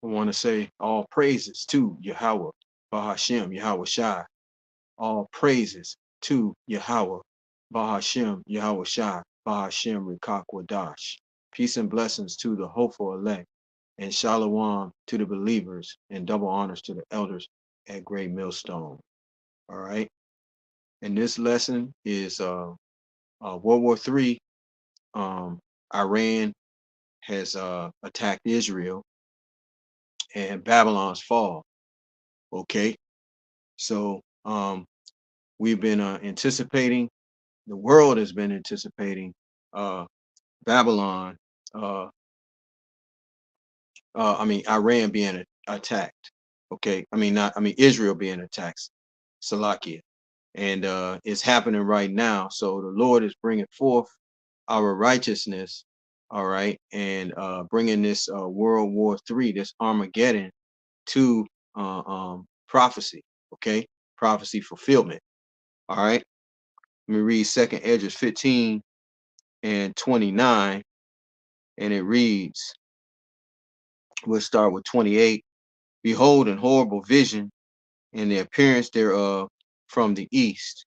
I want to say all praises to Yahweh, Bahashem, Yahweh Shai. All praises to Yahweh, Bahashem, Yahweh Shai, Bahashem, Rikakwadash. Peace and blessings to the hopeful elect, and shalom to the believers, and double honors to the elders at Great Millstone. All right. And this lesson is World War III. Iran has attacked Israel and Babylon's fall. Okay. So we've been anticipating, the world has been anticipating uh, Babylon, uh, Iran being attacked. Okay. Israel being attacked, Salakia. And it's happening right now. So the Lord is bringing forth our righteousness, all right, and bringing this World War III, this Armageddon, to prophecy, okay, prophecy fulfillment. All right, let me read Second Esdras 15 and 29, and it reads. We'll start with 28. Behold, an horrible vision, and the appearance thereof from the east,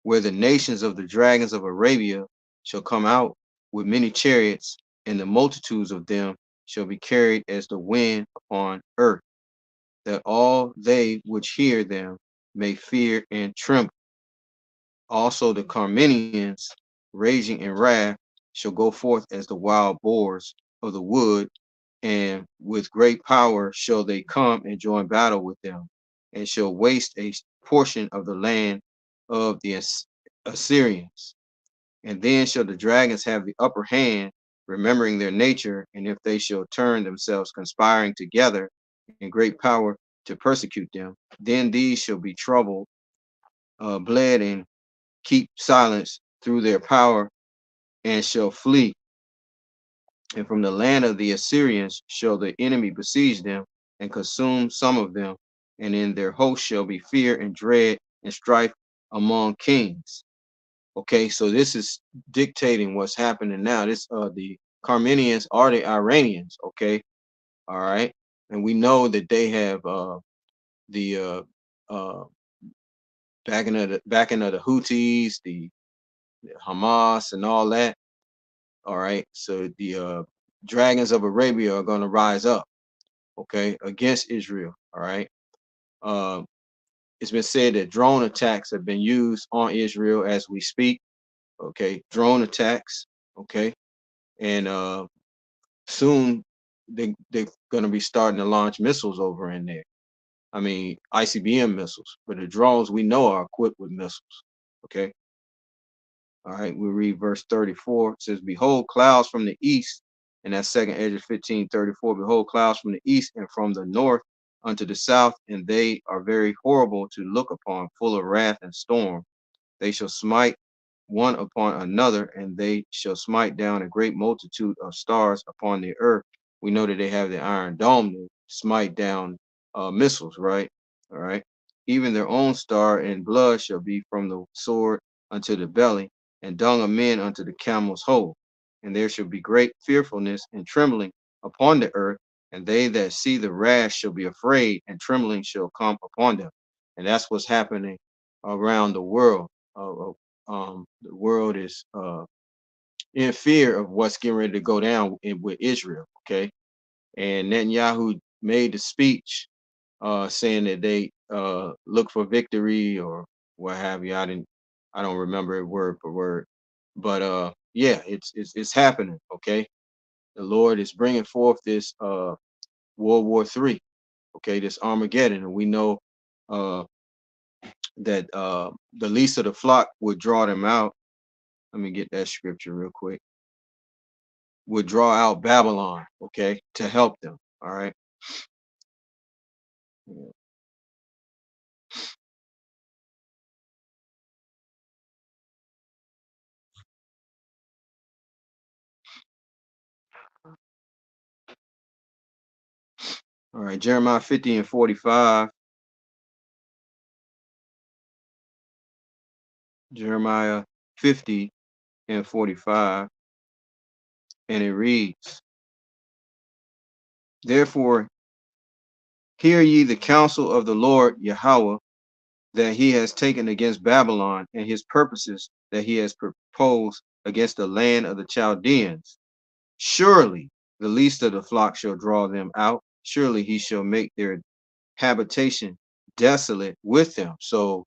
where the nations of the dragons of Arabia shall come out with many chariots, and the multitudes of them shall be carried as the wind upon earth, that all they which hear them may fear and tremble. Also the Carmenians, raging in wrath, shall go forth as the wild boars of the wood, and with great power shall they come and join battle with them, and shall waste a portion of the land of the Assyrians. And then shall the dragons have the upper hand, remembering their nature, and if they shall turn themselves conspiring together in great power to persecute them, then these shall be troubled, bled, and keep silence through their power, and shall flee. And from the land of the Assyrians shall the enemy besiege them, and consume some of them, and in their host shall be fear and dread and strife among kings. Okay, so this is dictating what's happening now. This the Carmenians are the Iranians, okay, all right, and we know that they have the backing of the Houthis, the Hamas, and all that. All right, so the dragons of Arabia are going to rise up, okay, against Israel. All right, uh, it's been said that drone attacks have been used on Israel as we speak. Okay, drone attacks. Okay, and soon they're going to be starting to launch missiles over in there. I mean, ICBM missiles, but the drones we know are equipped with missiles. Okay. All right. We read verse 34. It says, behold, clouds from the east. And that's second Esdras 15:34. Behold, clouds from the east and from the north unto the south, and they are very horrible to look upon, full of wrath and storm. They shall smite one upon another, and they shall smite down a great multitude of stars upon the earth. We know that they have the Iron Dome to smite down missiles, right? All right. Even their own star and blood shall be from the sword unto the belly, and dung of men unto the camel's hole. And there shall be great fearfulness and trembling upon the earth, and they that see the wrath shall be afraid, and trembling shall come upon them. And that's what's happening around the world. The world is in fear of what's getting ready to go down with Israel. Okay, and Netanyahu made the speech saying that they look for victory or what have you. I don't remember it word for word, but yeah, it's happening. Okay, the Lord is bringing forth this World War III. Okay, this Armageddon, and we know uh, that the least of the flock would draw them out. Let me get that scripture real quick. Would draw out Babylon, okay, to help them. All right. Yeah. All right. Jeremiah 50 and 45. Jeremiah 50 and 45. And it reads, Therefore, hear ye the counsel of the Lord Yahweh that he has taken against Babylon, and his purposes that he has proposed against the land of the Chaldeans. Surely the least of the flock shall draw them out. Surely he shall make their habitation desolate with them. So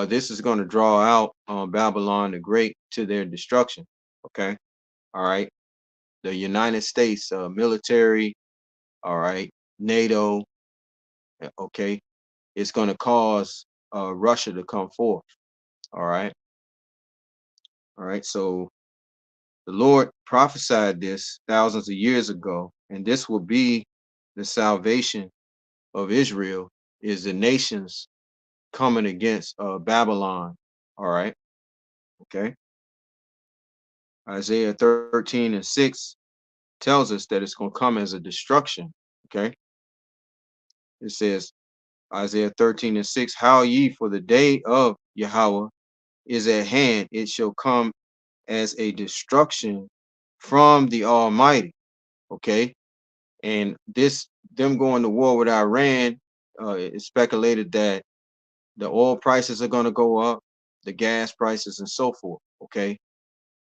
this is going to draw out Babylon the Great to their destruction. Okay. All right. The United States military, all right, NATO, okay, it's going to cause Russia to come forth. All right. All right. So the Lord prophesied this thousands of years ago, and this will be the salvation of Israel, is the nations coming against Babylon. All right. Okay. Isaiah 13:6 tells us that it's going to come as a destruction. Okay. It says, Isaiah 13:6, Howl ye, for the day of Yahweh is at hand. It shall come as a destruction from the Almighty. Okay. And them going to war with Iran, it's speculated that the oil prices are going to go up, the gas prices, and so forth. Okay.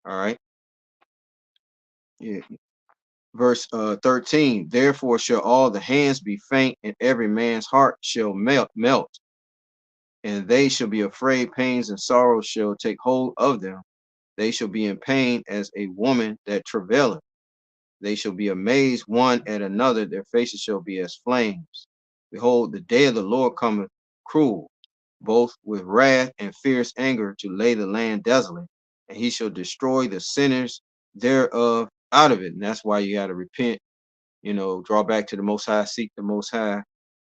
All right. Yeah. Verse 13, therefore shall all the hands be faint, and every man's heart shall melt, and they shall be afraid, pains and sorrows shall take hold of them. They shall be in pain as a woman that travaileth. They shall be amazed one at another, their faces shall be as flames. Behold, the day of the Lord cometh cruel, both with wrath and fierce anger, to lay the land desolate, and he shall destroy the sinners thereof out of it. And that's why you got to repent, draw back to the Most High, seek the Most High,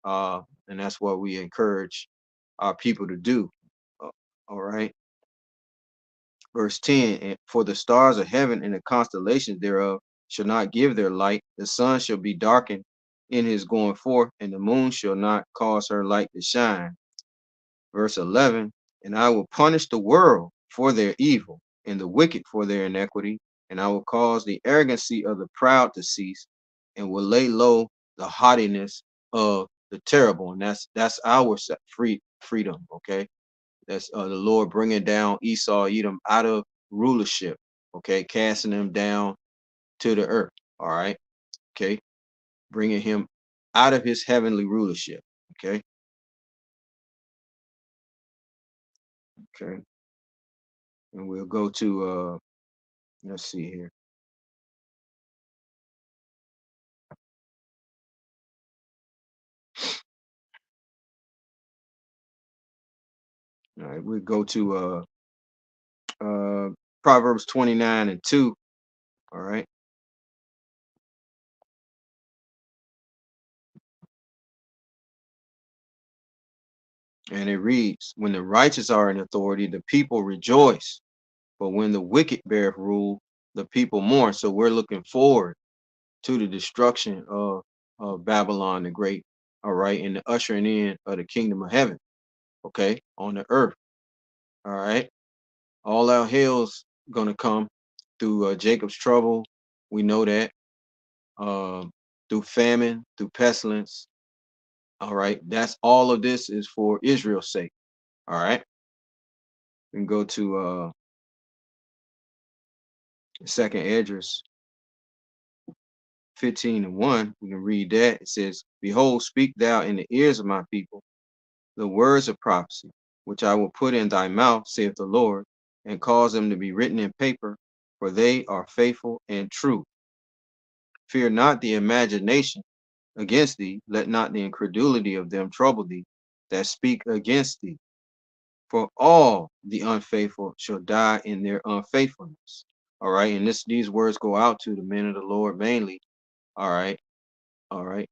and that's what we encourage our people to do. Uh, all right. Verse 10, and for the stars of heaven and the constellations thereof shall not give their light. The sun shall be darkened in his going forth, and the moon shall not cause her light to shine. Verse 11, and I will punish the world for their evil, and the wicked for their iniquity, and I will cause the arrogancy of the proud to cease, and will lay low the haughtiness of the terrible. And that's our freedom. Okay. That's the Lord bringing down Esau, Edom out of rulership. Okay. Casting them down to the earth. All right. Okay. Bringing him out of his heavenly rulership. Okay. Okay. And we'll go to, let's see here. All right. We'll go to, Proverbs 29:2. All right. And it reads, when the righteous are in authority, the people rejoice. But when the wicked beareth rule, the people mourn. So we're looking forward to the destruction of Babylon the Great, all right, and the ushering in of the kingdom of heaven, okay, on the earth, all right. All our hell's gonna come through Jacob's trouble. We know that through famine, through pestilence, all right. That's all of this is for Israel's sake, all right. We can go to Second Esdras 15:1. We can read that. It says, "Behold, speak thou in the ears of my people the words of prophecy, which I will put in thy mouth, saith the Lord, and cause them to be written in paper, for they are faithful and true. Fear not the imagination against thee, let not the incredulity of them trouble thee that speak against thee. For all the unfaithful shall die in their unfaithfulness." All right, and these words go out to the men of the Lord mainly. All right, all right,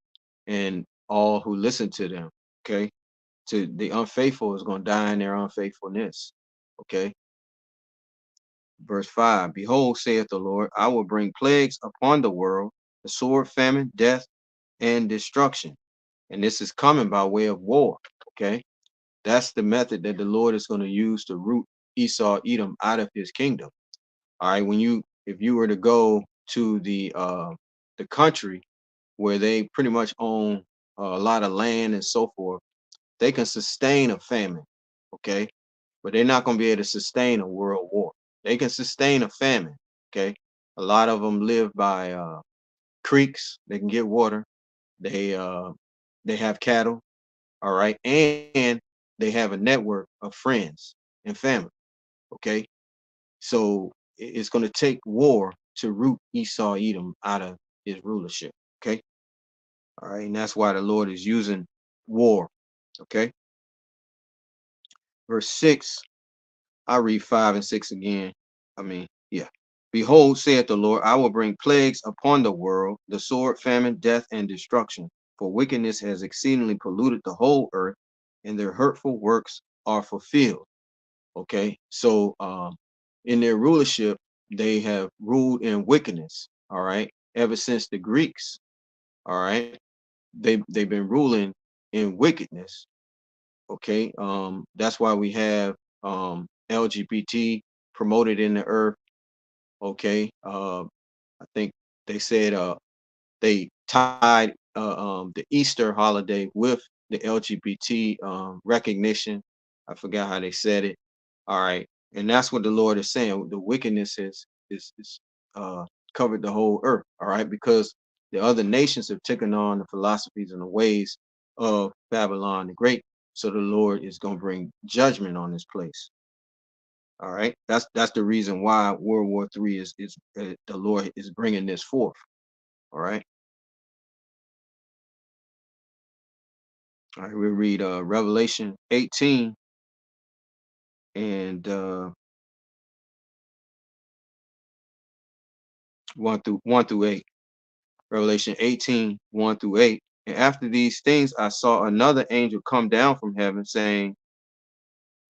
and all who listen to them. Okay. To the unfaithful is going to die in their unfaithfulness. Okay. Verse 5, behold, saith the Lord, I will bring plagues upon the world, the sword, famine, death, and destruction. And this is coming by way of war. Okay. That's the method that the Lord is going to use to root Esau, Edom out of his kingdom. All right. If you were to go to the country, where they pretty much own a lot of land and so forth, they can sustain a famine, okay? But they're not going to be able to sustain a world war. They can sustain a famine, okay? A lot of them live by creeks. They can get water. They uh, they have cattle, all right, and they have a network of friends and family, okay? So it's going to take war to root Esau Edom out of his rulership, okay? All right, and that's why the Lord is using war, okay? Verse 6, I read 5 and 6 again. I mean, yeah. Behold, saith the Lord, I will bring plagues upon the world, the sword, famine, death, and destruction. For wickedness has exceedingly polluted the whole earth, and their hurtful works are fulfilled. Okay, so in their rulership, they have ruled in wickedness. All right, ever since the Greeks. All right, they've been ruling in wickedness. Okay, that's why we have LGBT promoted in the earth. Okay, I think they said they tied the Easter holiday with the LGBT recognition. I forgot how they said it. All right, and that's what the Lord is saying. The wickedness is covered the whole earth. All right, because the other nations have taken on the philosophies and the ways of Babylon the Great. So the Lord is going to bring judgment on this place. All right, that's the reason why World War III is the Lord is bringing this forth. All right. All right, we'll read Revelation 18 and 1 through 8. Revelation 18, 1 through 8. And after these things I saw another angel come down from heaven, saying,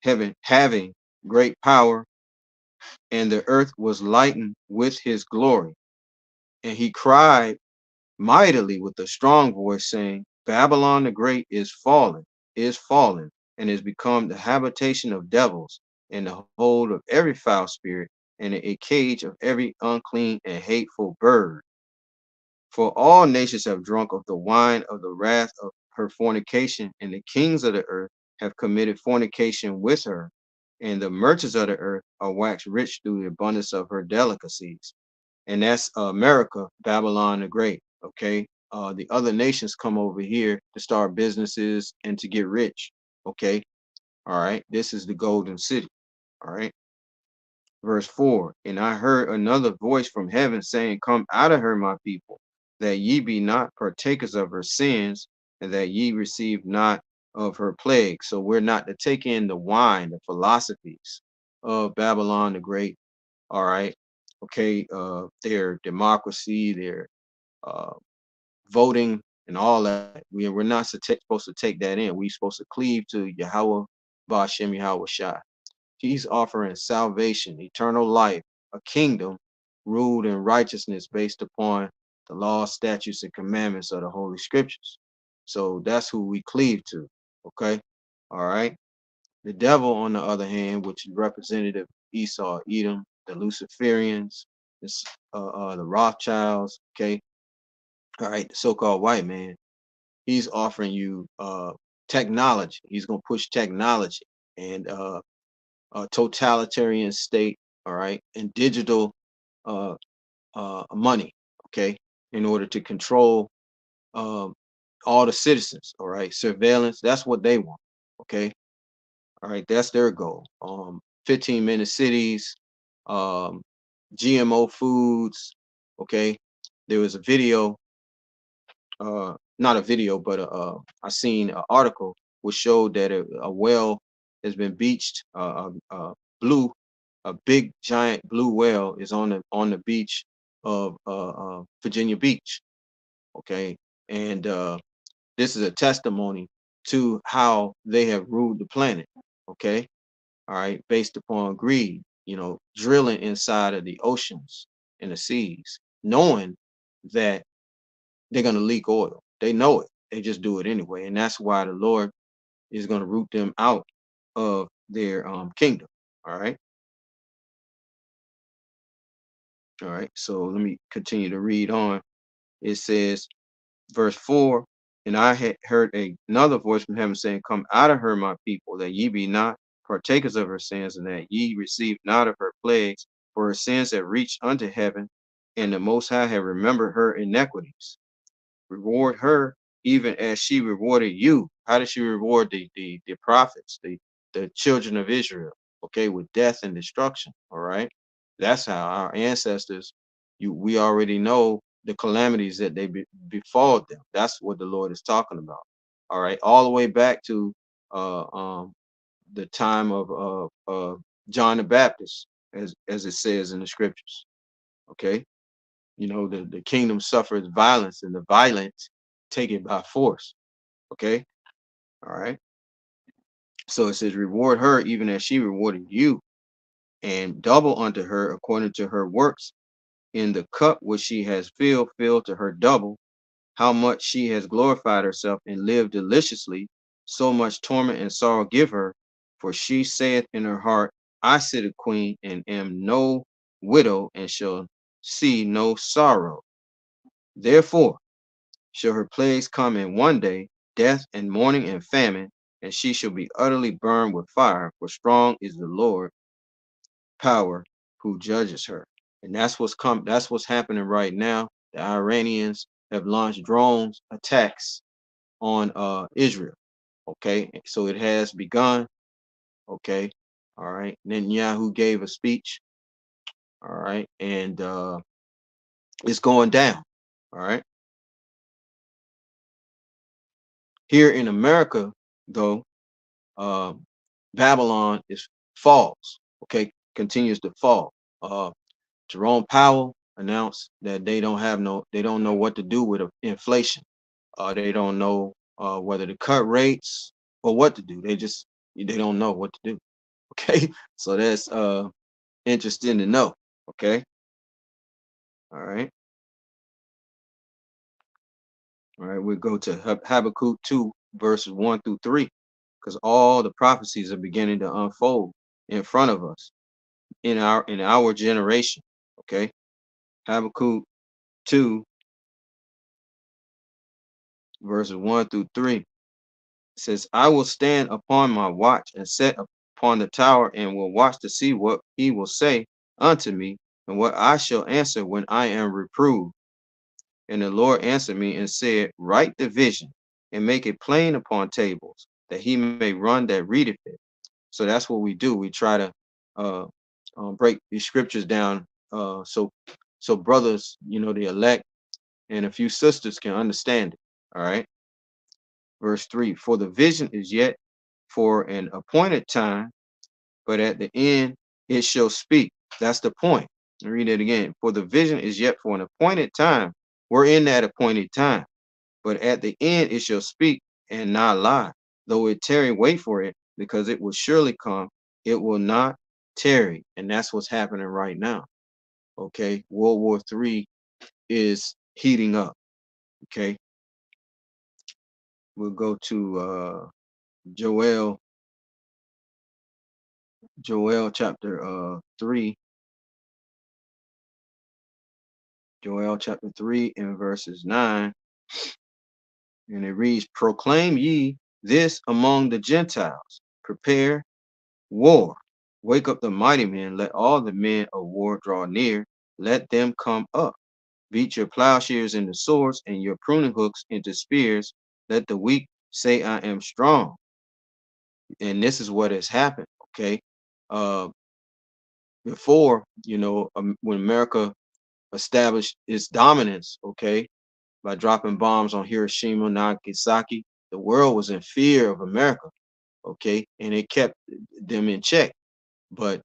Heaven having great power, and the earth was lightened with his glory. And he cried mightily with a strong voice, saying, Babylon the Great is fallen, and is become the habitation of devils, and the hold of every foul spirit, and a cage of every unclean and hateful bird. For all nations have drunk of the wine of the wrath of her fornication, and the kings of the earth have committed fornication with her, and the merchants of the earth are waxed rich through the abundance of her delicacies. And that's America, Babylon the Great. Okay, the other nations come over here to start businesses and to get rich. Okay, all right. This is the golden city. All right. Verse 4. And I heard another voice from heaven saying, Come out of her, my people, that ye be not partakers of her sins, and that ye receive not of her plague. So we're not to take in the wine, the philosophies of Babylon the Great. All right. Okay. Their democracy, their uh, voting, and all that. We're not supposed to take that in. We're supposed to cleave to Yahweh, Bashem Yahweh Shai. He's offering salvation, eternal life, a kingdom ruled in righteousness based upon the law, statutes, and commandments of the Holy Scriptures. So that's who we cleave to. Okay. All right. The devil, on the other hand, which is representative Esau, Edom, the Luciferians, the Rothschilds. Okay. All right. The so-called white man, he's offering you technology. He's going to push technology and a totalitarian state, all right, and digital uh, money, okay, in order to control um, all the citizens, all right, surveillance. That's what they want, okay, all right, that's their goal. 15-minute cities, um, GMO foods, okay. There was a video, not a video, but I seen an article which showed that a well has been beached, blue a big giant blue whale is on the beach of Virginia Beach. Okay, and this is a testimony to how they have ruled the planet. Okay, all right, based upon greed. You know, drilling inside of the oceans and the seas, knowing that they're going to leak oil. They know it. They just do it anyway, and that's why the Lord is going to root them out of their kingdom. All right. All right, so let me continue to read on. It says, Verse 4, and I had heard another voice from heaven saying, Come out of her, my people, that ye be not partakers of her sins, and that ye receive not of her plagues, for her sins have reached unto heaven, and the Most High have remembered her iniquities. Reward her even as she rewarded you. How did she reward the prophets, the children of Israel? Okay, with death and destruction. All right, that's how our ancestors. We already know the calamities that befall them. That's what the Lord is talking about. All right, all the way back to uh, um, the time of John the Baptist, as it says in the scriptures. Okay, you know, the kingdom suffers violence, and the violent take it by force. Okay. All right. So it says, reward her even as she rewarded you, and double unto her according to her works. In the cup which she has filled, fill to her double. How much she has glorified herself and lived deliciously, so much torment and sorrow give her. For she saith in her heart, I sit a queen and am no widow, and shall see no sorrow. Therefore, shall her plagues come in one day, death and mourning and famine, and she shall be utterly burned with fire, for strong is the Lord power who judges her. And that's what's happening right now. The Iranians have launched drones attacks on Israel. Okay, so it has begun. Okay, all right. Netanyahu gave a speech. All right, and it's going down. All right. Here in America, though, uh, Babylon is falls. Okay, continues to fall. Jerome Powell announced that they don't know what to do with inflation. They don't know whether to cut rates or what to do. They don't know what to do. Okay, so that's interesting to know. Okay, all right, all right. We go to Habakkuk 2 verses 1 through 3, because all the prophecies are beginning to unfold in front of us in our generation. Okay, Habakkuk 2 verses 1 through 3. It says, I will stand upon my watch and set upon the tower, and will watch to see what he will say unto me, and what I shall answer when I am reproved. And the Lord answered me and said, Write the vision and make it plain upon tables, that he may run that readeth it. So that's what we do. We try to uh, break these scriptures down, so brothers, you know, the elect and a few sisters can understand it. All right. Verse 3, for the vision is yet for an appointed time, but at the end it shall speak. That's the point. I'll read it again. For the vision is yet for an appointed time. We're in that appointed time, but at the end it shall speak and not lie. Though it tarry, wait for it, because it will surely come. It will not tarry. And that's what's happening right now. Okay. World War III is heating up. Okay. We'll go to Joel chapter 3. Joel chapter 3 and verses 9. And it reads, Proclaim ye this among the Gentiles, prepare war, wake up the mighty men, let all the men of war draw near, let them come up. Beat your plowshares into swords, and your pruning hooks into spears. Let the weak say, I am strong. And this is what has happened. Okay. Uh, Before, you know, when America established its dominance, okay, by dropping bombs on Hiroshima, Nagasaki, the world was in fear of America, okay, and it kept them in check. But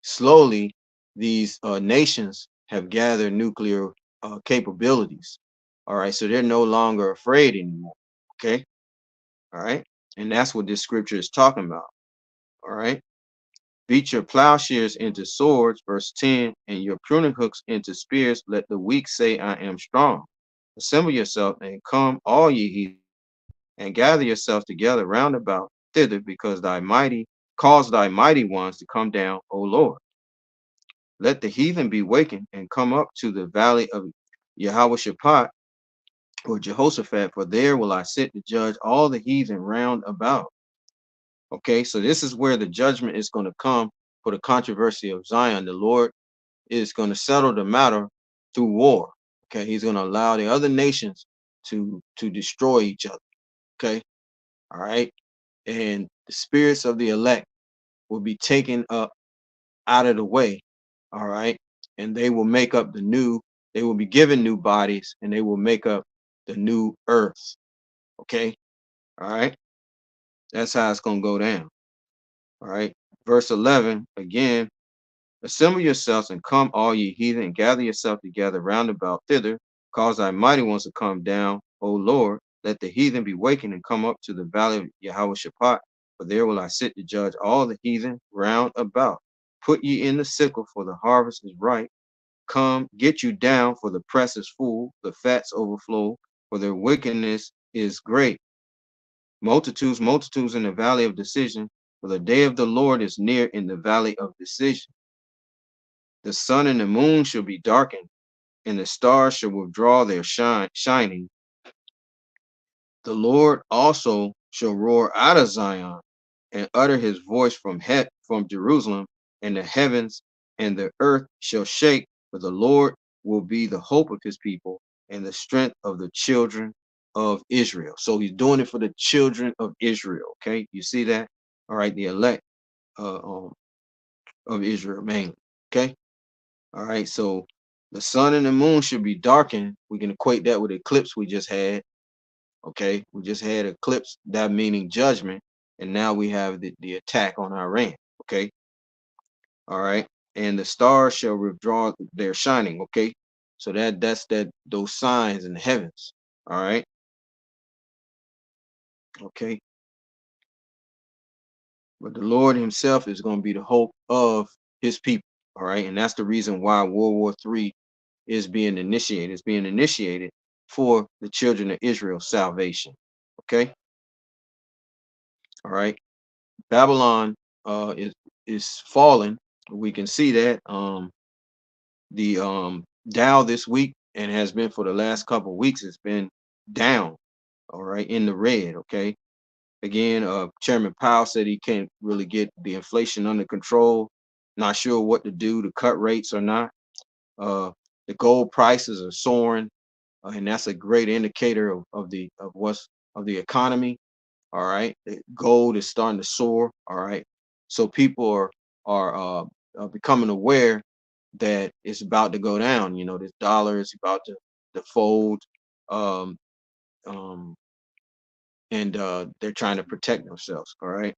slowly, these nations have gathered nuclear capabilities. All right, so they're no longer afraid anymore. Okay, all right, and that's what this scripture is talking about. All right. Beat your plowshares into swords, verse 10, and your pruning hooks into spears. Let the weak say, I am strong. Assemble yourself and come, all ye heathen, and gather yourselves together round about thither, because cause thy mighty ones to come down, O Lord. Let the heathen be wakened and come up to the valley of Yahweh Shaphat, or Jehoshaphat, for there will I sit to judge all the heathen round about. Okay, so this is where the judgment is going to come for the controversy of Zion. The Lord is going to settle the matter through war. Okay, he's going to allow the other nations to destroy each other. Okay, all right, and the spirits of the elect will be taken up out of the way. All right, and they will make up the new. They will be given new bodies, and they will make up the new earth. Okay, all right, that's how it's going to go down. All right, verse 11 again. Assemble yourselves and come, all ye heathen, and gather yourself together round about thither. Cause thy mighty ones to come down, O Lord. Let the heathen be wakened and come up to the valley of Yahweh Shaphat. For there will I sit to judge all the heathen round about. Put ye in the sickle, for the harvest is ripe. Come, get you down, for the press is full, the fats overflow, for their wickedness is great. Multitudes, multitudes in the valley of decision, for the day of the Lord is near in the valley of decision. The sun and the moon shall be darkened, and the stars shall withdraw their shining. The Lord also shall roar out of Zion, and utter his voice from Jerusalem, and the heavens and the earth shall shake, for the Lord will be the hope of his people and the strength of the children of Israel. So he's doing it for the children of Israel. Okay, you see that? All right, the elect of Israel mainly. Okay. All right, so the sun and the moon should be darkened. We can equate that with eclipse we just had. Okay, we just had eclipse, that meaning judgment, and now we have the attack on Iran. Okay, all right, and the stars shall withdraw their shining. Okay, so that's those signs in the heavens. All right, okay, but the Lord Himself is going to be the hope of His people. All right, and that's the reason why World War III is being initiated. It's being initiated for the children of Israel's salvation. Okay. All right. Babylon is falling. We can see that the Dow this week, and has been for the last couple of weeks, it's been down. All right, in the red. Okay. Again, Chairman Powell said he can't really get the inflation under control. Not sure what to do to cut rates or not. Uh, the gold prices are soaring, and that's a great indicator of the economy. All right, gold is starting to soar. All right, so people are becoming aware that it's about to go down. You know, this dollar is about to fold, um, um, and they're trying to protect themselves. All right,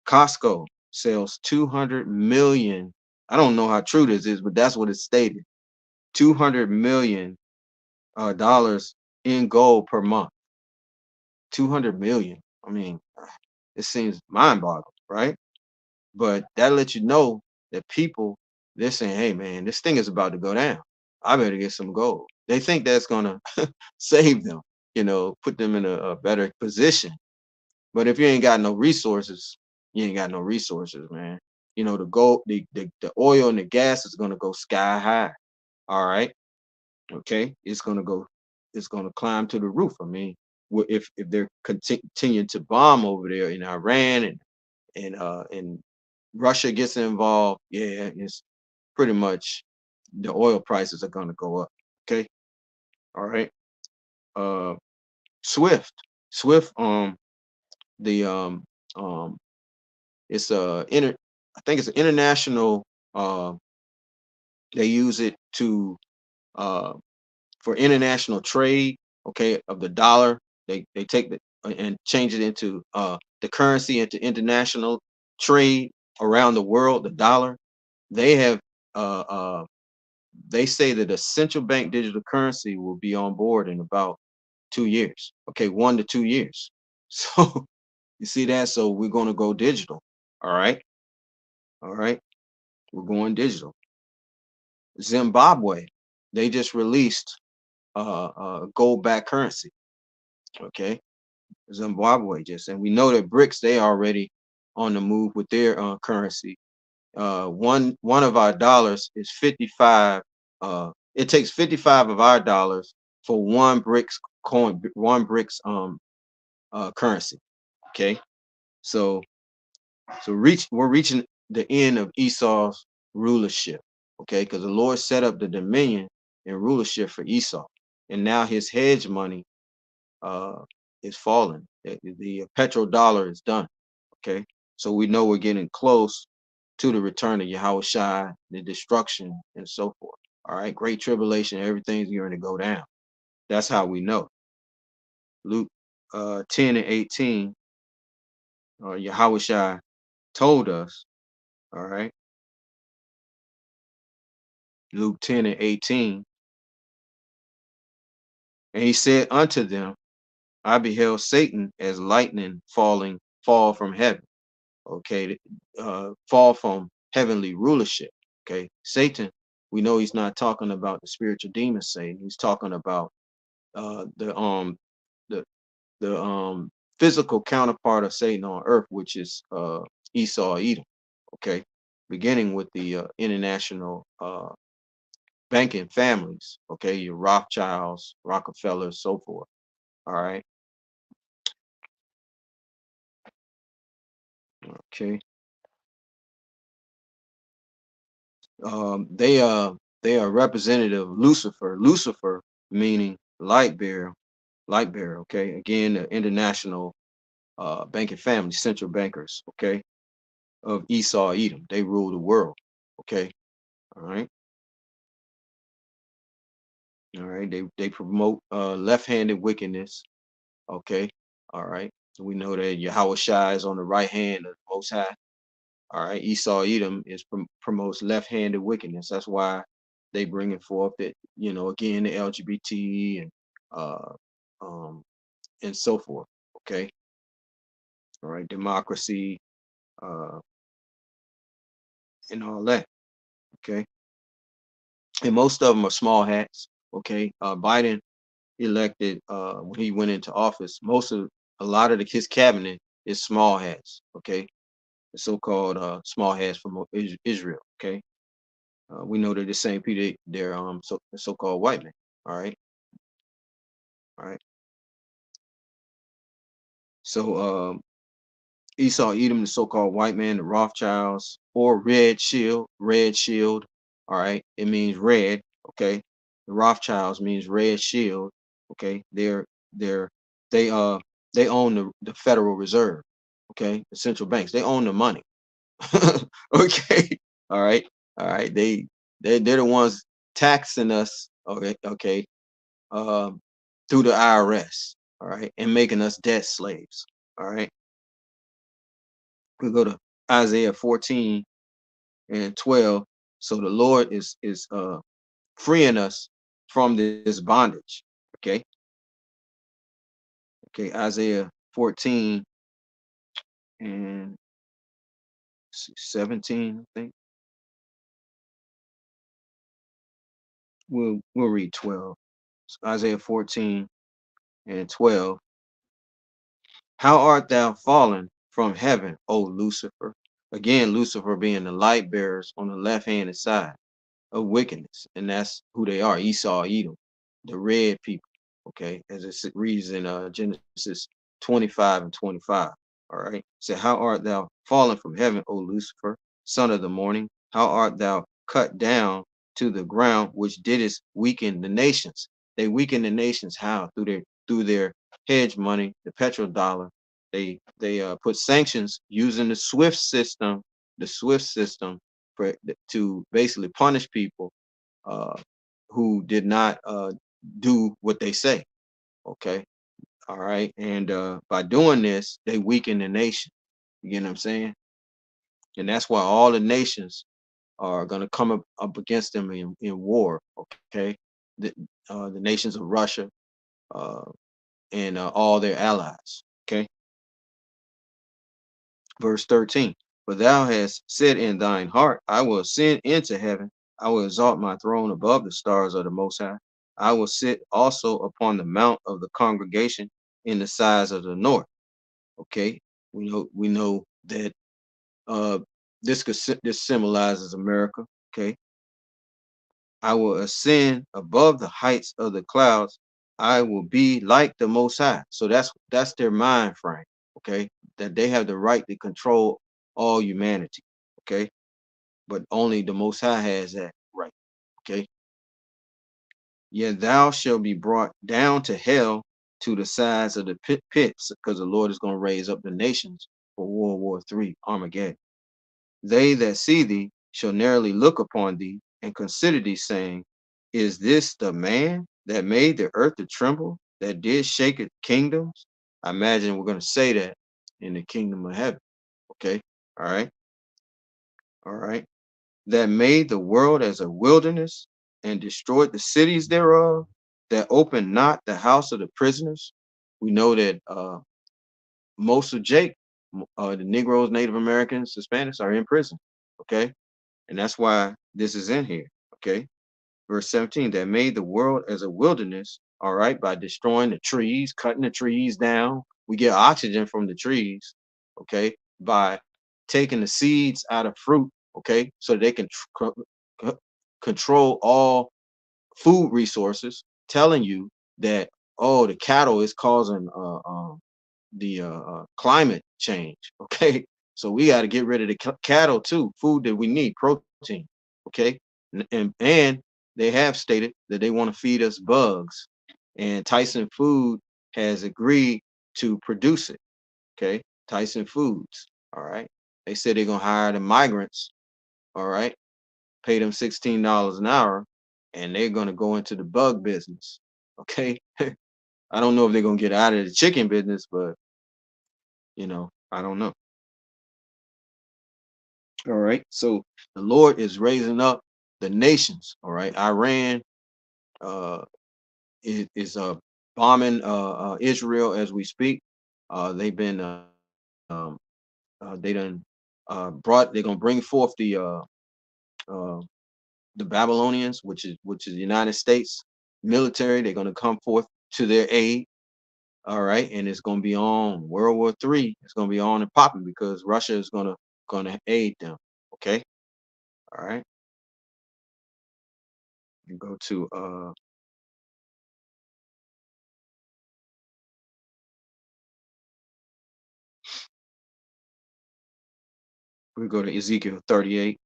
Costco sells 200 million. I don't know how true this is, but that's what it's stated. 200 million dollars in gold per month. 200 million. I mean, it seems mind-boggling, right? But that lets you know that people, they're saying, hey man, this thing is about to go down. I better get some gold. They think that's gonna save them, put them in a better position. But if you ain't got no resources, you ain't got no resources, man. The gold, the oil and the gas is gonna go sky high. All right. Okay, it's gonna climb to the roof. I mean, if they're continuing to bomb over there in Iran, and Russia gets involved, yeah, it's pretty much the oil prices are gonna go up. Okay, all right. Uh, Swift, Swift, the it's I think it's an international. They use it to uh for international trade, okay, of the dollar. They take the and change it into the currency into international trade around the world, the dollar. They have they say that a central bank digital currency will be on board in about 2 years. Okay, 1 to 2 years. So you see that? So we're gonna go digital. All right. All right. We're going digital. Zimbabwe, they just released gold backed currency. Okay, Zimbabwe just, and we know that BRICS, they already on the move with their currency. One of our dollars is 55. It takes 55 of our dollars for one bricks coin, one bricks currency. Okay, so we're reaching the end of Esau's rulership. Okay, because the Lord set up the dominion and rulership for Esau, and now his hedge money uh is falling. The petrodollar is done. Okay, so we know we're getting close to the return of Yahweh Shai, the destruction, and so forth. All right, great tribulation, everything's going to go down. That's how we know. Luke 10 and 18, Yahweh Shai told us, all right, Luke 10 and 18, and he said unto them, I beheld Satan as lightning fall from heaven. Okay, fall from heavenly rulership. Okay, Satan, we know he's not talking about the spiritual demon Satan. He's talking about uh, the um the the physical counterpart of Satan on earth, which is Esau, Edom. Okay, beginning with the international banking families. Okay, your Rothschilds, Rockefellers, so forth. All right. Okay. They are representative of Lucifer. Lucifer meaning light bearer. Okay, again, the international banking family, central bankers. Okay, of Esau, Edom. They rule the world. Okay, all right, all right. They promote left-handed wickedness. Okay, all right. We know that Yahweh Shai is on the right hand of the Most High. All right, Esau Edom is promotes left-handed wickedness. That's why they bringing forth that, again, the LGBT uh um and so forth. Okay, all right, democracy uh and all that. Okay, and most of them are small hats. Okay, Biden elected when he went into office. A lot of his cabinet is small hats. Okay, the so-called small hats from Israel. Okay, we know they're the same people. They're so-called white men. All right, all right. So Esau, Edom, the so-called white man, the Rothschilds, or Red Shield. All right, it means red. Okay, the Rothschilds means red shield. Okay, they're they they own the Federal Reserve. Okay, the central banks. They own the money. Okay, all right, all right. They're the ones taxing us. Okay, okay, um, through the IRS. All right, and making us debt slaves. All right. We go to Isaiah 14 and 12. So the Lord is freeing us from this bondage. Okay. Okay. Isaiah 14 and 17, I think. We'll read 12. So Isaiah 14 and 12. How art thou fallen from heaven, O Lucifer? Again, Lucifer being the light bearers on the left hand side of wickedness, and that's who they are, Esau, Edom, the red people. Okay, as it reads in Genesis 25 and 25. All right, so how art thou fallen from heaven, O Lucifer, son of the morning? How art thou cut down to the ground, which didst weaken the nations? They weaken the nations how? Through their hedge money, the petrodollar. They put sanctions using the SWIFT system to basically punish people uh, who did not do what they say. Okay, all right, and by doing this, they weaken the nation. You get what I'm saying? And that's why all the nations are going to come up against them in war. Okay, the, the nations of Russia uh, and all their allies. Okay, verse 13. For thou hast said in thine heart, I will ascend into heaven. I will exalt my throne above the stars of the Most High. I will sit also upon the mount of the congregation in the sides of the north. Okay, we know that uh, this symbolizes America. Okay, I will ascend above the heights of the clouds. I will be like the Most High. So that's their mind frame. Okay, that they have the right to control all humanity. Okay, but only the Most High has that right. Okay, yet thou shalt be brought down to hell to the sides of the pits, because the Lord is going to raise up the nations for World War III, Armageddon. They that see thee shall narrowly look upon thee and consider thee, saying, is this the man that made the earth to tremble, that did shake its kingdoms? I imagine we're going to say that in the kingdom of heaven. Okay. All right. All right. That made the world as a wilderness and destroyed the cities thereof, that opened not the house of the prisoners. We know that most of Jake, the Negroes, Native Americans, Hispanics are in prison. Okay. And that's why this is in here. Okay. Verse 17, that made the world as a wilderness, all right, by destroying the trees, cutting the trees down. We get oxygen from the trees, okay, by taking the seeds out of fruit, okay, so they can control all food resources, telling you that, oh, the cattle is causing the climate change. Okay, so we got to get rid of the cattle too. Food that we need, protein. Okay, and they have stated that they want to feed us bugs, and Tyson Food has agreed to produce it. Okay, Tyson Foods. All right, they said they're gonna hire the migrants. All right, pay them $16 an hour, and they're gonna go into the bug business. Okay, I don't know if they're gonna get out of the chicken business, but I don't know. All right. So the Lord is raising up the nations. All right. Iran uh is bombing Israel as we speak. They've been um they done they're gonna bring forth uh the Babylonians, which is the United States military. They're gonna come forth to their aid. All right, and it's gonna be on World War III. It's gonna be on and popping because Russia is gonna aid them. Okay. All right. You go to we go to Ezekiel 38.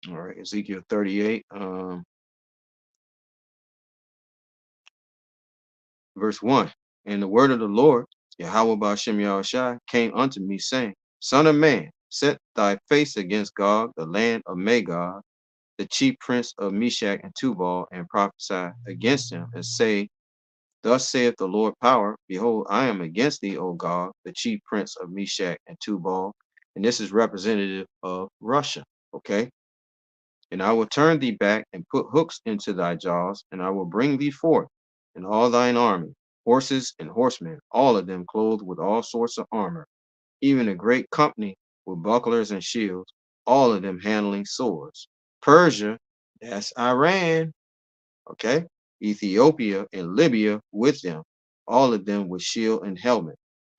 All right, Ezekiel 38, verse 1. And the word of the Lord, Yahweh Ba'ashem Yahushai, came unto me, saying, Son of man, set thy face against Gog, the land of Magog, the chief prince of Meshach and Tubal, and prophesy against him, and say, Thus saith the Lord power, behold, I am against thee, O Gog, the chief prince of Meshach and Tubal. And this is representative of Russia. Okay. And I will turn thee back and put hooks into thy jaws, and I will bring thee forth, and all thine army, horses and horsemen, all of them clothed with all sorts of armor, even a great company with bucklers and shields, all of them handling swords. Persia, that's Iran, okay? Ethiopia and Libya with them, all of them with shield and helmet.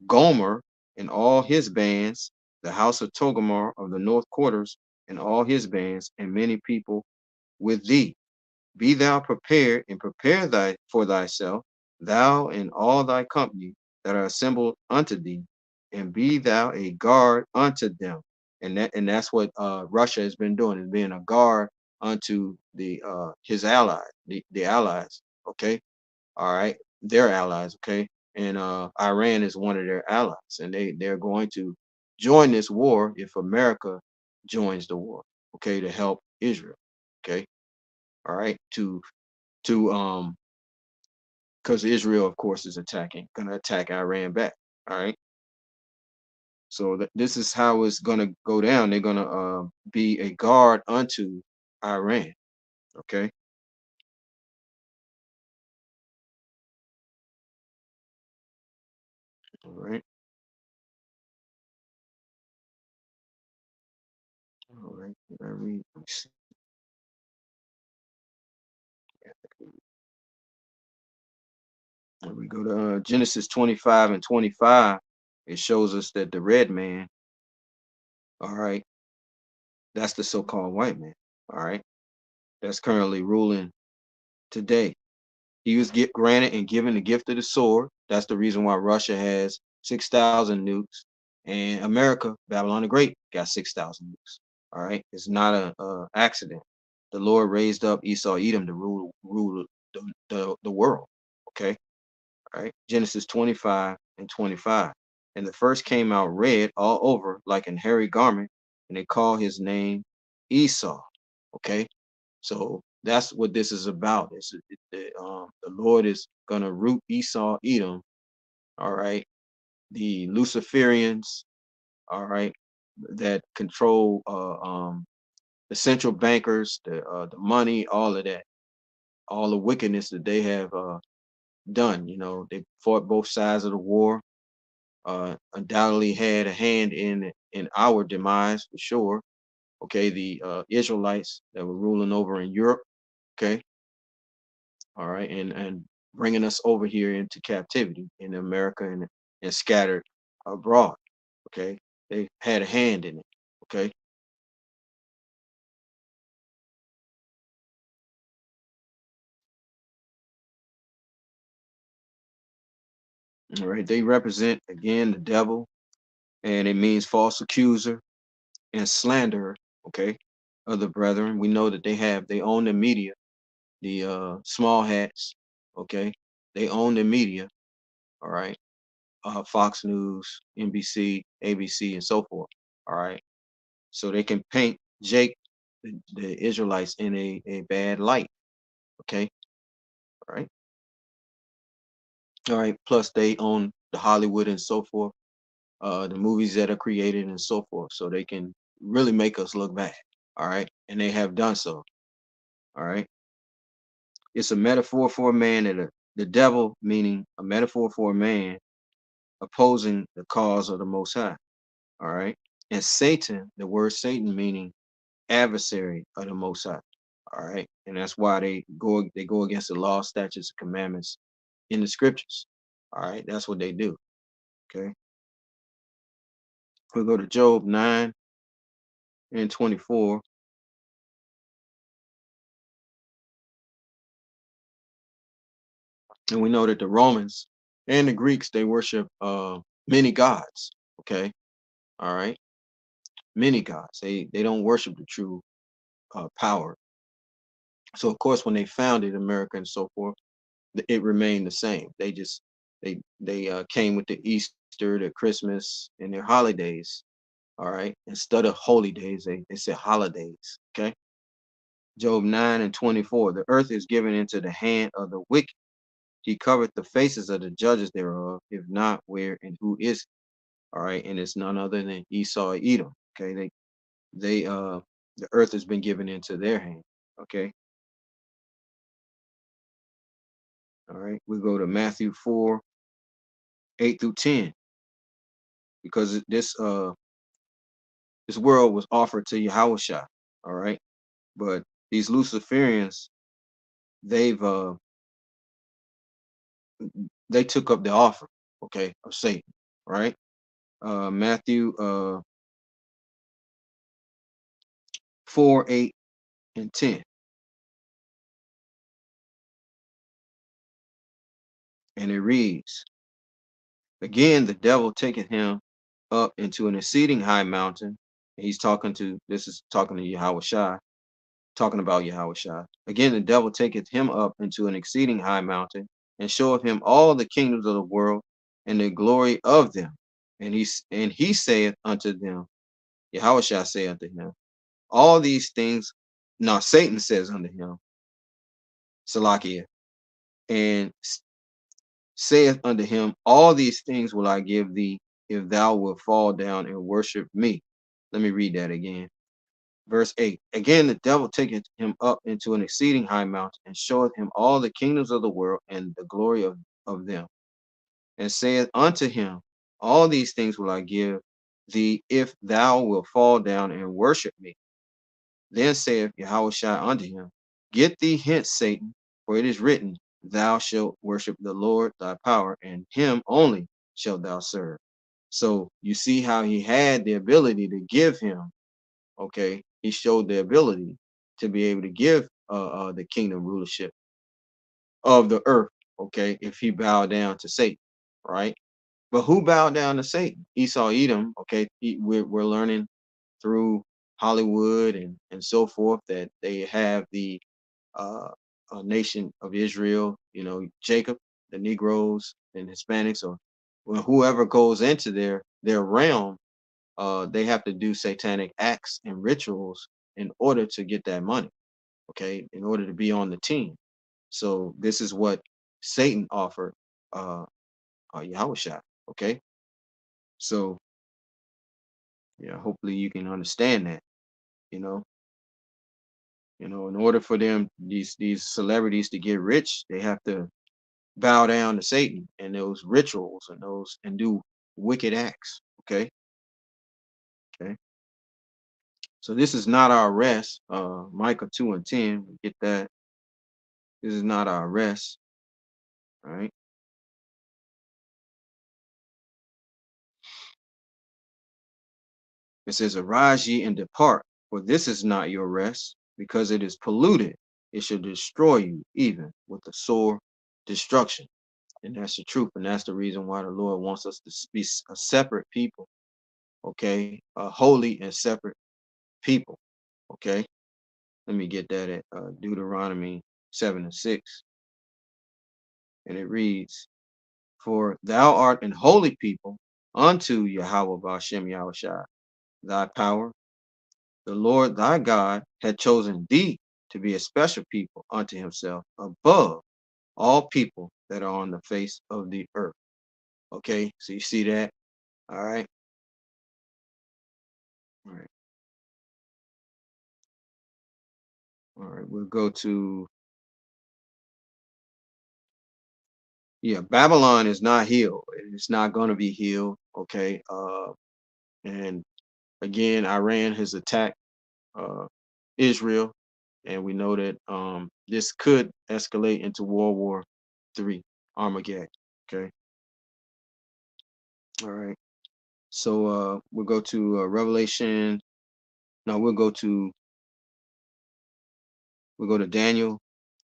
Gomer and all his bands, the house of Togarmah of the north quarters and all his bands, and many people with thee. Be thou prepared and prepare thy for thyself, thou and all thy company that are assembled unto thee, and be thou a guard unto them. And that's what Russia has been doing, is being a guard unto the his allies, the allies. Okay, all right, their allies. Okay, and Iran is one of their allies, and they're going to join this war if America joins the war. Okay, to help Israel. Okay, all right, to because Israel, of course, is gonna attack Iran back. All right, so this is how it's gonna go down. They're gonna be a guard unto Iran. Okay, all right, all right. Did I read? Let me see. When we go to Genesis 25 and 25, it shows us that the red man, all right, that's the so-called white man, all right, that's currently ruling today. He was granted and given the gift of the sword. That's the reason why Russia has 6,000 nukes, and America, Babylon the Great, got 6,000 nukes. All right, it's not a accident. The Lord raised up Esau Edom to rule the world. Okay, all right. Genesis 25 and 25. And the first came out red all over like an hairy garment, and they call his name Esau. Okay, so that's what this is about. The Lord is gonna root Esau, Edom. All right, the Luciferians. All right, that control the central bankers, the money, all of that, all the wickedness that they have done. You know, they fought both sides of the war. Undoubtedly had a hand in our demise for sure. Okay, the Israelites that were ruling over in Europe. Okay, all right, and bringing us over here into captivity in America and scattered abroad. Okay, they had a hand in it. Okay, all right, they represent again the devil, and it means false accuser and slanderer. Okay, of the brethren. We know that they own the media, the small hats. Okay, they own the media. All right, Fox News, NBC, ABC, and so forth. All right, so they can paint Jake, the Israelites, in a bad light. Okay, all right, all right. Plus, they own the Hollywood and so forth, the movies that are created and so forth, so they can really make us look bad. All right, and they have done so. All right, it's a metaphor for a man the devil, meaning a metaphor for a man opposing the cause of the Most High. All right, and Satan, the word Satan, meaning adversary of the Most High. All right, and that's why they go against the law, statutes, and commandments in the scriptures. All right, that's what they do. Okay, we'll go to Job 9 and 24, and we know that the Romans and the Greeks they worship many gods. Okay, all right, many gods. They don't worship the true power. So of course, when they founded America and so forth, it remained the same. They came with the Easter, the Christmas, and their holidays. All right. Instead of holy days, they said holidays. Okay. Job 9 and 24. The earth is given into the hand of the wicked. He covered the faces of the judges thereof. If not, where and who is he? All right. And it's none other than Esau or Edom. Okay. They the earth has been given into their hand. Okay. All right. We go to Matthew 4, 8 through 10. Because this world was offered to Yahushua, all right? But these Luciferians, they've they took up the offer, okay, of Satan, right? Matthew 4, 8, and 10. And it reads, again, the devil taketh him up into an exceeding high mountain. And this is talking to Yahushua, talking about Yahushua. Again, the devil taketh him up into an exceeding high mountain, and showeth him all the kingdoms of the world and the glory of them. And he saith unto them, Yahushua say unto him, all these things. Now Satan says unto him, Salakia, and saith unto him, all these things will I give thee, if thou wilt fall down and worship me. Let me read that again. Verse 8. Again, the devil taketh him up into an exceeding high mountain, and showeth him all the kingdoms of the world and the glory of them, and saith unto him, all these things will I give thee, if thou wilt fall down and worship me. Then saith Yahushua unto him, get thee hence, Satan, for it is written, thou shalt worship the Lord thy power, and him only shalt thou serve. So you see how he had the ability to give him, okay? He showed the ability to be able to give the kingdom rulership of the earth, okay, if he bowed down to Satan, right? But who bowed down to Satan? Esau, Edom, okay? We're learning through Hollywood and so forth that they have the uh, nation of Israel, you know, Jacob, the Negroes and Hispanics, or well, whoever goes into their realm, they have to do satanic acts and rituals in order to get that money, okay, in order to be on the team. So this is what Satan offered Yahushua, okay? So yeah, hopefully you can understand that, you know. In order for them, these celebrities to get rich, they have to bow down to Satan and those rituals and those and do wicked acts. Okay. Okay. So this is not our rest. Micah 2:10. We get that. This is not our rest. All right. It says, arise ye and depart, for this is not your rest, because it is polluted. It shall destroy you, even with a sore destruction. And that's the truth. And that's the reason why the Lord wants us to be a separate people. Okay. A holy and separate people. Okay. Let me get that at Deuteronomy 7:6. And it reads, for thou art an holy people unto Yahweh Bashem Yahushua, thy power. The Lord thy God had chosen thee to be a special people unto himself above all people that are on the face of the earth. Okay, so you see that? All right. All right. All right. We'll go to, yeah, Babylon is not healed. It's not going to be healed. Okay. And again, Iran has attacked uh, Israel, and we know that this could escalate into World War III, Armageddon. Okay, all right. So we'll go to Revelation. No, we'll go to Daniel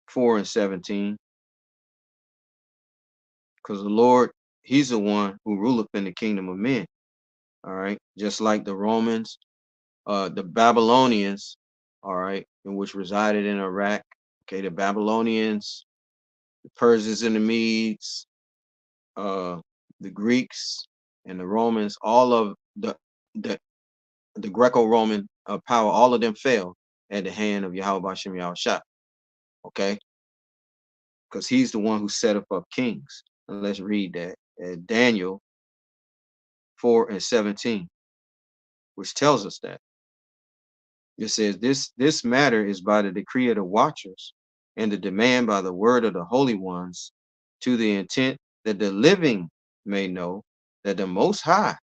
4:17, because the Lord, He's the one who ruleth in the kingdom of men. All right, just like the Romans, the Babylonians, all right, in which resided in Iraq. Okay, the Babylonians, the Persians and the Medes, uh, the Greeks and the Romans, all of the the Greco-Roman power, all of them fell at the hand of Yahweh Bashem Yahushua. Okay, because he's the one who set up kings. And let's read that Daniel 4:17, which tells us that it says this matter is by the decree of the watchers and the demand by the word of the holy ones, to the intent that the living may know that the Most High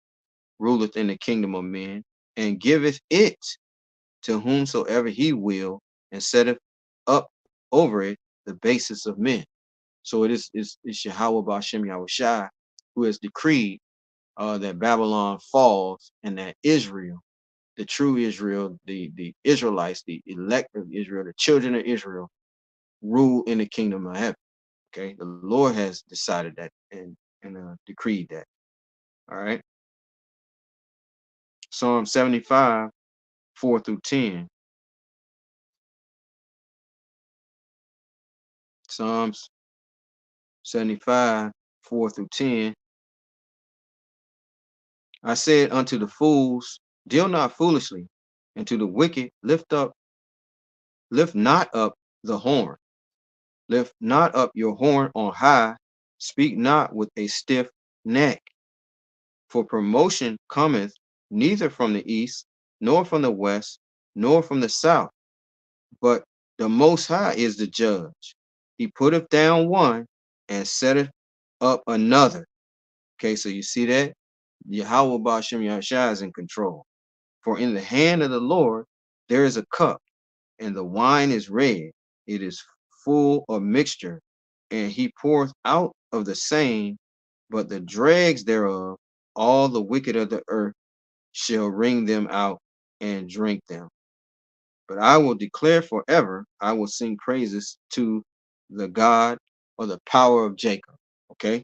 ruleth in the kingdom of men, and giveth it to whomsoever he will, and setteth up over it the basis of men. So it's Yahweh Bashem Yahushai who has decreed that Babylon falls, and that Israel, the true Israel, the Israelites, the elect of Israel, the children of Israel, rule in the kingdom of heaven. Okay, the Lord has decided that and decreed that. All right. Psalm 75:4-10. Psalms 75:4-10. I said unto the fools, deal not foolishly, and to the wicked lift not up the horn. Lift not up your horn on high, speak not with a stiff neck. For promotion cometh neither from the east, nor from the west, nor from the south, but the Most High is the judge. He putteth down one and setteth up another. Okay, so you see that? Yahweh Bashem Yahshua is in control. For in the hand of the Lord there is a cup, and the wine is red. It is full of mixture. and he poureth out of the same, but the dregs thereof, all the wicked of the earth shall wring them out and drink them. But I will declare forever, I will sing praises to the God or the power of Jacob. Okay.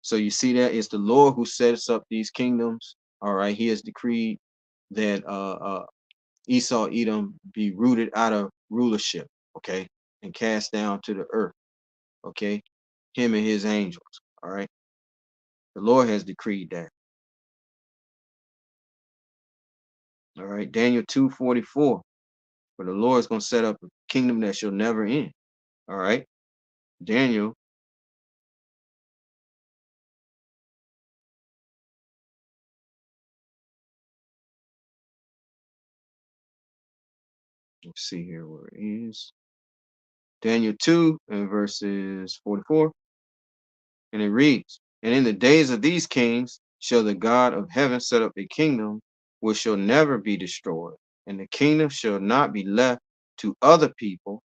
So you see that it's the Lord who sets up these kingdoms. All right. He has decreed that Esau, Edom be rooted out of rulership. Okay. And cast down to the earth. Okay. Him and his angels. All right. The Lord has decreed that. All right. Daniel 2:44. For the Lord is going to set up a kingdom that shall never end. All right. Daniel, let's see here where it is. Daniel 2 and verses 44. And it reads, and in the days of these kings shall the God of heaven set up a kingdom which shall never be destroyed. And the kingdom shall not be left to other people,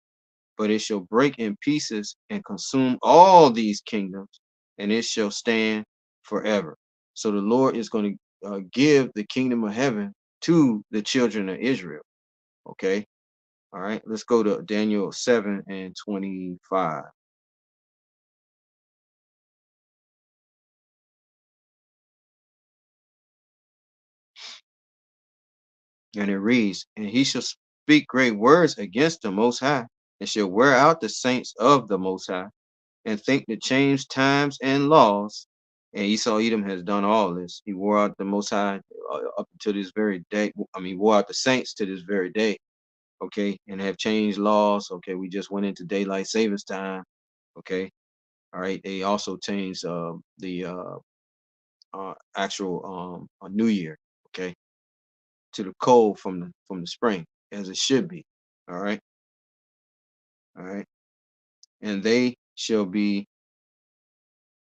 but it shall break in pieces and consume all these kingdoms, and it shall stand forever. So the Lord is going to give the kingdom of heaven to the children of Israel. Okay. All right. Let's go to Daniel 7 and 25. And it reads, and he shall speak great words against the Most High, and shall wear out the saints of the Most High, and think to change times and laws. And Esau Edom has done all this. He wore out the Most High up until this very day. I mean, wore out the saints to this very day. Okay, and have changed laws. Okay, we just went into daylight savings time. Okay, all right. They also changed the actual New Year. Okay, to the cold from the spring, as it should be. All right, all right. And they shall be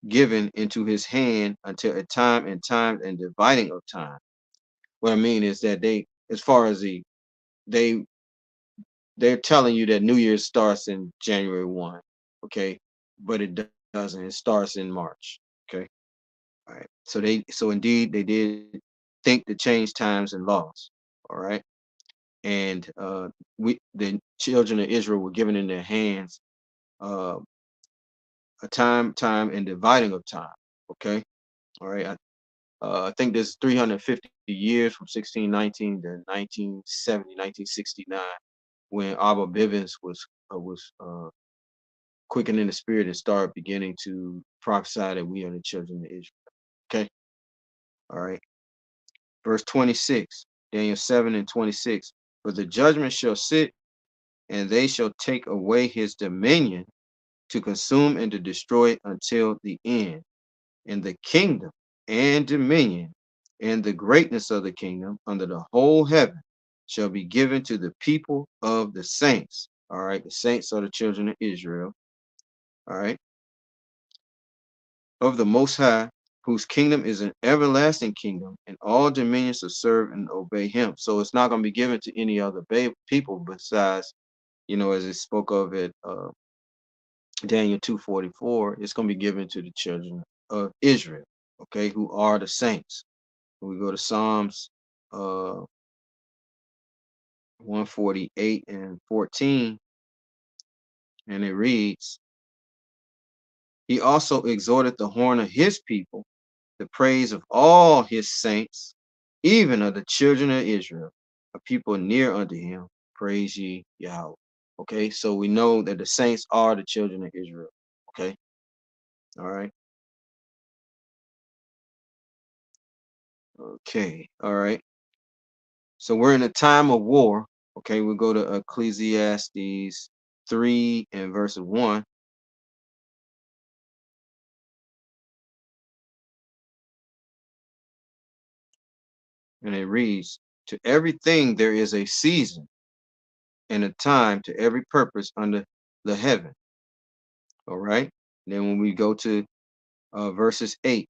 given into his hand until a time and time and dividing of time. What I mean is that they, as far as they they're telling you that New Year's starts in January 1, okay, but it doesn't. It starts in March, okay. All right. So indeed they did think to change times and laws. All right, and we the children of Israel were given in their hands uh, a time and dividing of time. Okay, all right. I think there's 350 years from 1619 to 1970, 1969, when Abba Bivens was quickened in the spirit and started beginning to prophesy that we are the children of Israel. Okay, all right. Verse 26, Daniel 7 and 26. For the judgment shall sit, and they shall take away his dominion to consume and to destroy it until the end. And the kingdom and dominion and the greatness of the kingdom under the whole heaven shall be given to the people of the saints. All right, the saints are the children of Israel. All right, of the Most High, whose kingdom is an everlasting kingdom, and all dominions to serve and obey him. So it's not going to be given to any other people besides, as it spoke of at Daniel 2:44. It's going to be given to the children of Israel, okay, who are the saints. We go to Psalms 148 and 14, and it reads, he also exhorted the horn of his people, the praise of all his saints, even of the children of Israel, a people near unto him. Praise ye Yahweh. Okay, so we know that the saints are the children of Israel. Okay, all right. Okay, all right. So we're in a time of war. Okay, we'll go to Ecclesiastes 3 and verse 1. And it reads, to everything there is a season and a time to every purpose under the heaven. All right. Then when we go to verses 8,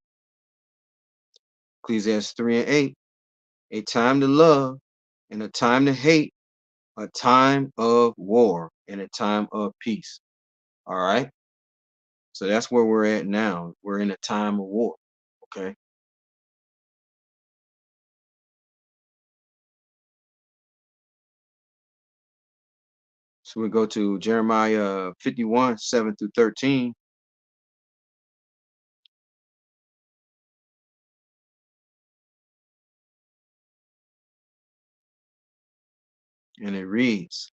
Ecclesiastes 3 and 8, a time to love and a time to hate, a time of war and a time of peace. All right. So that's where we're at now. We're in a time of war. Okay. So we go to Jeremiah 51, 7 through 13, and it reads,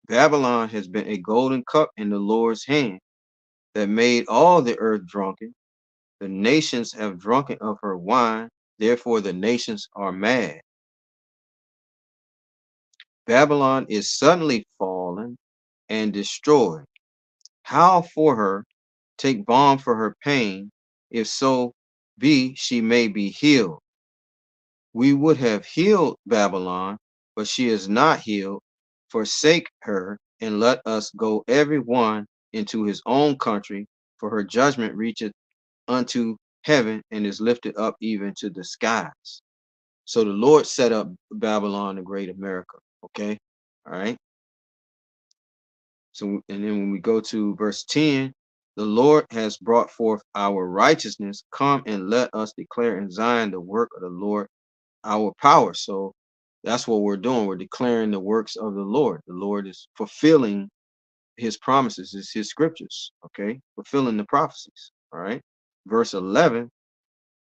Babylon has been a golden cup in the Lord's hand that made all the earth drunken. The nations have drunken of her wine, therefore the nations are mad. Babylon is suddenly fallen and destroyed. Howl for her, take balm for her pain, if so be she may be healed. We would have healed Babylon, but she is not healed. Forsake her, and let us go every one into his own country, for her judgment reacheth unto heaven and is lifted up even to the skies. So the Lord set up Babylon, the great America. Okay. All right. So, and then when we go to verse 10, the Lord has brought forth our righteousness. Come and let us declare in Zion the work of the Lord, our power. So that's what we're doing. We're declaring the works of the Lord. The Lord is fulfilling his promises, is his scriptures. Okay. Fulfilling the prophecies. All right. Verse 11,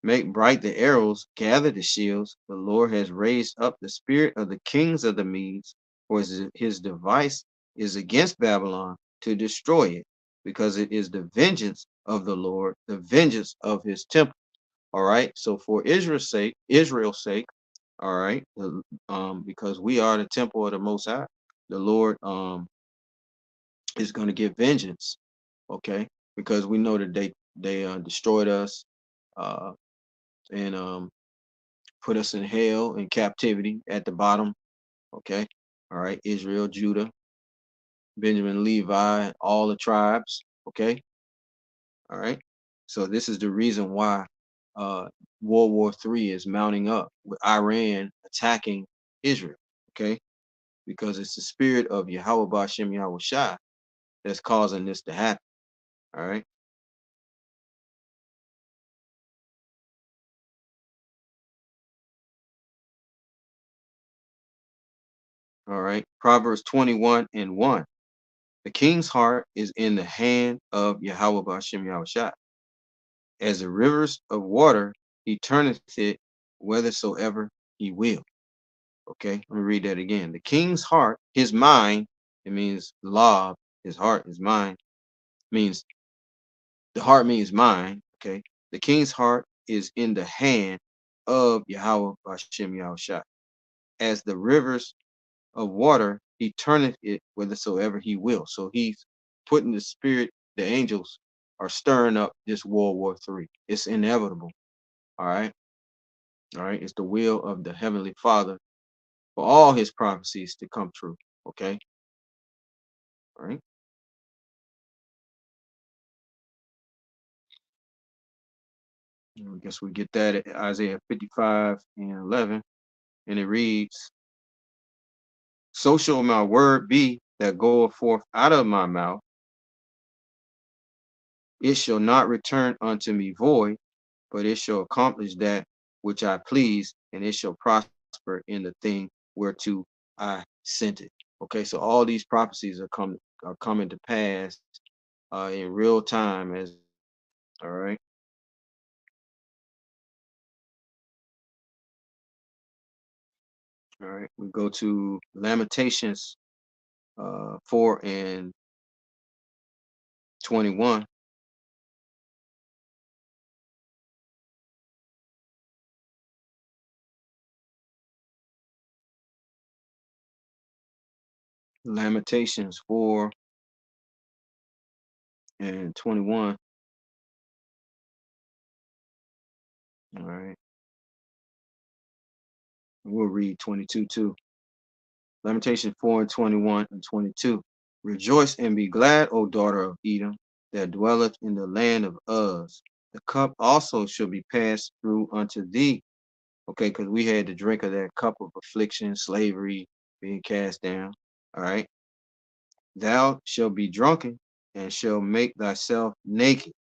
make bright the arrows, gather the shields. The Lord has raised up the spirit of the kings of the Medes, for his device is against Babylon to destroy it, because it is the vengeance of the Lord, the vengeance of his temple. All right. So for Israel's sake, all right, because we are the temple of the Most High, the Lord is going to get vengeance. Okay, because we know that they destroyed us uh, and put us in hell in captivity at the bottom. Okay. All right. Israel, Judah, Benjamin, Levi, all the tribes. Okay. All right. So this is the reason why uh, World War III is mounting up with Iran attacking Israel. Okay. Because it's the spirit of Yahweh Bashem Yahweh Shai that's causing this to happen. All right. All right. Proverbs 21 and 1. The king's heart is in the hand of Yahweh Bashem Yahweh Shai. As the rivers of water, he turneth it whithersoever he will. Okay, let me read that again. The king's heart, his mind, it means law, his heart, his mind, means the heart means mind. Okay, the king's heart is in the hand of Yahweh Bashem Yahushua. As the rivers of water, he turneth it whithersoever he will. So he's putting the spirit, the angels are stirring up this World War III. It's inevitable. All right. All right. It's the will of the Heavenly Father for all his prophecies to come true. Okay. All right. I guess we get that at Isaiah 55 and 11. And it reads, so shall my word be that goeth forth out of my mouth. It shall not return unto me void, but it shall accomplish that which I please, and it shall prosper in the thing whereto I sent it. Okay, so all these prophecies are coming to pass in real time. As all right, all right. We go to Lamentations 4 and 21. Lamentations 4 and 21. All right, we'll read 22 too. Lamentation 4 and 21 and 22. Rejoice and be glad, O daughter of Edom, that dwelleth in the land of Uz. The cup also shall be passed through unto thee. Okay, because we had to drink of that cup of affliction, slavery, being cast down. All right. Thou shalt be drunken and shall make thyself naked.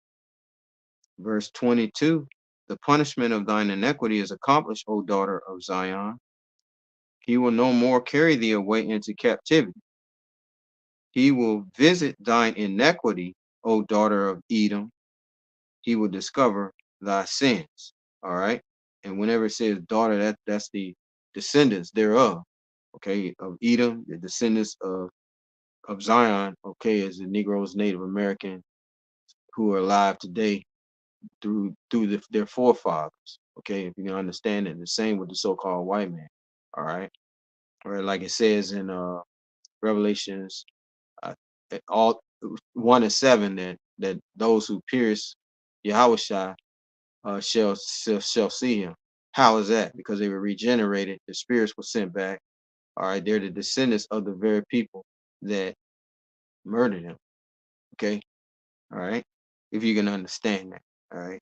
Verse 22, the punishment of thine iniquity is accomplished, O daughter of Zion. He will no more carry thee away into captivity. He will visit thine iniquity, O daughter of Edom. He will discover thy sins. All right. And whenever it says daughter, that's the descendants thereof. Okay, of Edom, the descendants of Zion. Okay, is the Negroes, Native American who are alive today through their forefathers. Okay, if you can understand it, the same with the so-called white man. All right, or like it says in Revelations, uh, all 1:7, that those who pierce Yahweh shall see him. How is that? Because they were regenerated, the spirits were sent back. All right, they're the descendants of the very people that murdered him. Okay, all right, if you can understand that. All right,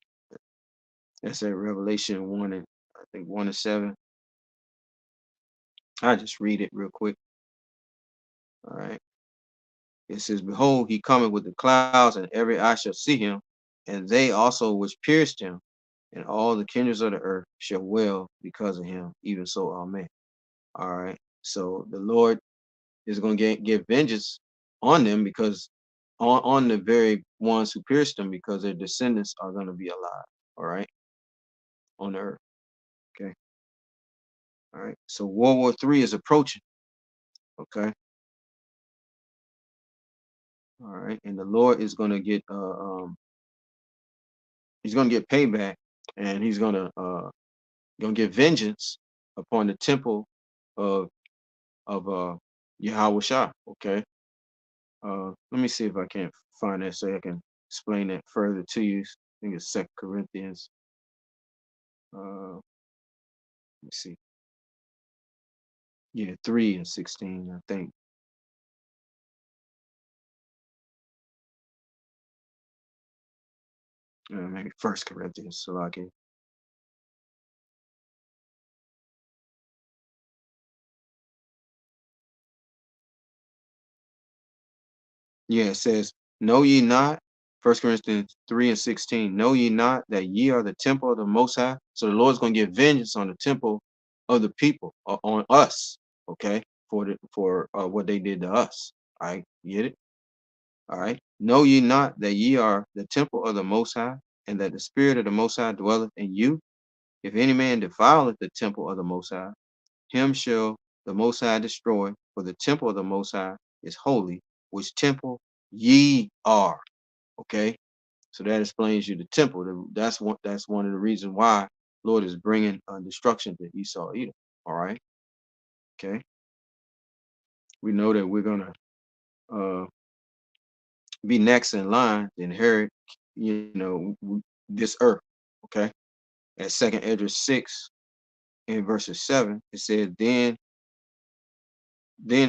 that's at Revelation 1 and I think 1:7. I just read it real quick. All right, it says, "Behold, he cometh with the clouds, and every eye shall see him, and they also which pierced him, and all the kindreds of the earth shall wail because of him. Even so, amen." All right, so the Lord is going to get vengeance on them, because on the very ones who pierced them, because their descendants are going to be alive. All right, on the earth. Okay. All right. So World War III is approaching. Okay. All right. And the Lord is going to get he's going to get payback, and he's going to get vengeance upon the temple of Yahweh Shah. Okay. Let me see if I can find that so I can explain that further to you. I think it's 2 Corinthians. Let me see. Yeah, 3:16, I think. Maybe 1 Corinthians. So I can. Yeah, it says, "Know ye not?" 1 Corinthians 3:16. "Know ye not that ye are the temple of the Most High?" So the Lord's going to get vengeance on the temple of the people, on us. Okay, for what they did to us. All right, get it? All right. "Know ye not that ye are the temple of the Most High, and that the Spirit of the Most High dwelleth in you? If any man defileth the temple of the Most High, him shall the Most High destroy, for the temple of the Most High is holy, which temple ye are." Okay, so that explains you the temple. That's one of the reasons why Lord is bringing destruction to Esau, Edom. All right. Okay, we know that we're gonna uh, be next in line to inherit, this earth. Okay, at Second Esdras 6 in verses 7, it said, Then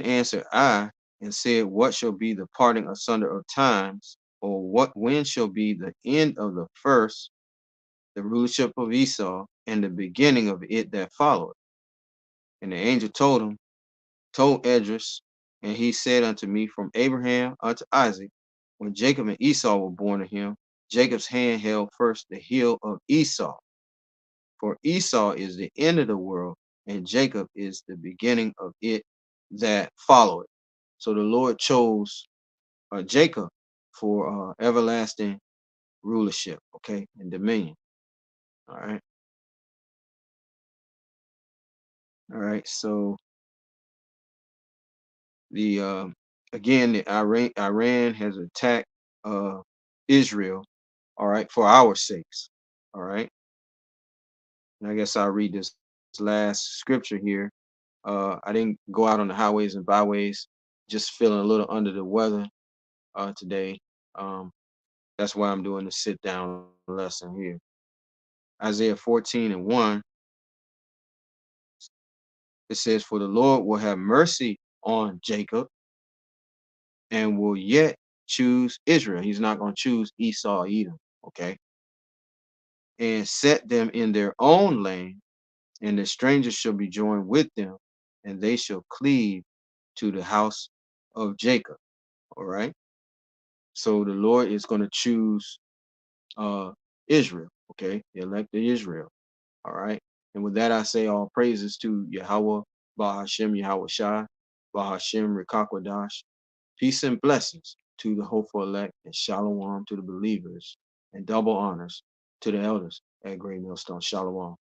answered I and said, What shall be the parting asunder of times, or when shall be the end of the first, the rulership of Esau, and the beginning of it that followed? And the angel told Esdras, and he said unto me, From Abraham unto Isaac, when Jacob and Esau were born to him, Jacob's hand held first the heel of Esau. For Esau is the end of the world, and Jacob is the beginning of it that followed. So the Lord chose Jacob for everlasting rulership, okay, and dominion. All right. All right. So the again, the Iran has attacked Israel, all right, for our sakes. All right. And I guess I'll read this last scripture here. I didn't go out on the highways and byways, just feeling a little under the weather today. Um, that's why I'm doing the sit down lesson here. Isaiah 14:1, it says, For the Lord will have mercy on Jacob and will yet choose Israel. He's not going to choose Esau, Edom, okay? And set them in their own land, and the strangers shall be joined with them, and they shall cleave to the house of Jacob. All right. So the Lord is going to choose Israel, okay, the elect of Israel. All right. And with that, I say all praises to Yahweh, Bahashem, Yahweh Shai, Bahashem, Rekakwadash. Peace and blessings to the hopeful elect, and shalom to the believers, and double honors to the elders at Great Millstone. Shalom.